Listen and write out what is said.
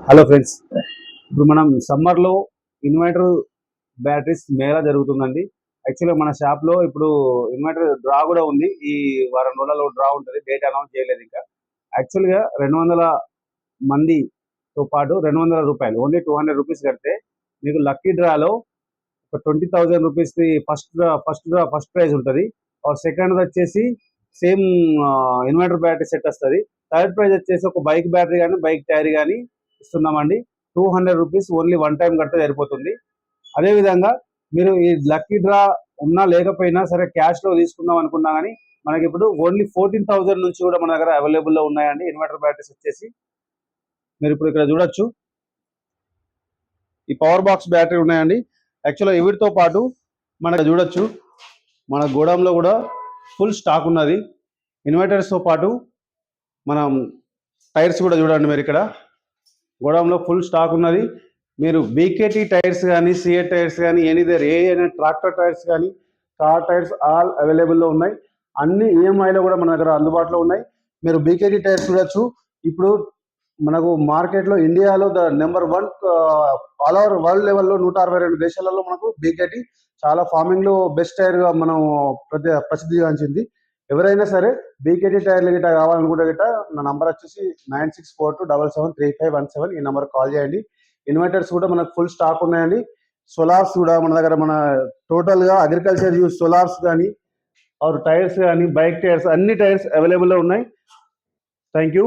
Hello friends, ఇప్పుడు మనం సమ్మర్లో ఇన్వర్టర్ బ్యాటరీస్ మేళా జరుగుతుందండి. యాక్చువల్గా మన షాప్లో ఇప్పుడు ఇన్వర్టర్ డ్రా కూడా ఉంది. ఈ వారం రోజులలో డ్రా ఉంటుంది. డేట్ అనౌన్స్ చేయలేదు ఇంకా. యాక్చువల్గా 200 మందితో పాటు 200 రూపాయలు, ఓన్లీ 200 రూపీస్ కడితే మీకు లక్కీ డ్రాలో ఒక 20,000 రూపీస్ది ఫస్ట్ ప్రైజ్ ఉంటుంది. సెకండ్ వచ్చేసి సేమ్ ఇన్వర్టర్ బ్యాటరీ సెట్ వస్తుంది. థర్డ్ ప్రైజ్ వచ్చేసి ఒక బైక్ బ్యాటరీ కానీ బైక్ టైర్ కానీ ఇస్తున్నామండి. 200 రూపీస్ ఓన్లీ వన్ టైం కడితే సరిపోతుంది. అదేవిధంగా మీరు ఈ లక్కీ డ్రా ఉన్నా లేకపోయినా సరే క్యాష్లో తీసుకుందాం అనుకున్నా కానీ మనకి ఇప్పుడు ఓన్లీ 14,000 నుంచి కూడా మన దగ్గర అవైలబుల్లో ఉన్నాయండి ఇన్వర్టర్ బ్యాటరీస్ వచ్చేసి. మీరు ఇప్పుడు ఇక్కడ చూడొచ్చు, ఈ పవర్ బాక్స్ బ్యాటరీ ఉన్నాయండి. యాక్చువల్గా వీటితో పాటు మనకు చూడొచ్చు, మన గోడౌన్లో కూడా ఫుల్ స్టాక్ ఉన్నది. ఇన్వర్టర్స్తో పాటు మనం టైర్స్ కూడా చూడండి. మీరు ఇక్కడ గోడౌన్లో ఫుల్ స్టాక్ ఉన్నది. మీరు బీకేటీ టైర్స్ కానీ సిఏ టైర్స్ కానీ ఎనీదర్ ఏ ట్రాక్టర్ టైర్స్ కానీ కార్ టైర్స్ ఆల్ అవైలబుల్లో ఉన్నాయి. అన్ని ఈఎంఐలో కూడా మన దగ్గర అందుబాటులో ఉన్నాయి. మీరు బీకేటీ టైర్స్ చూడొచ్చు. ఇప్పుడు మనకు మార్కెట్లో ఇండియాలో the number 1 all over world లెవెల్లో 162 దేశాలలో మనకు బీకేటీ చాలా ఫార్మింగ్లో బెస్ట్ టైర్గా మనం ప్రసిద్ధిగాంచింది. ఎవరైనా సరే బీకేటీ టైర్లు గిట్ట కావాలనుకుంటే గిట్ట నా నంబర్ వచ్చేసి 9642773517. ఈ నెంబర్ కాల్ చేయండి. ఇన్వర్టర్స్ కూడా మనకు ఫుల్ స్టాక్ ఉన్నాయండి. సోలార్స్ కూడా మన దగ్గర టోటల్గా అగ్రికల్చర్ యూజ్ సోలార్స్ కానీ టైర్స్ కానీ బైక్ టైర్స్ అన్ని టైర్స్ అవైలబుల్లో ఉన్నాయి. Thank you.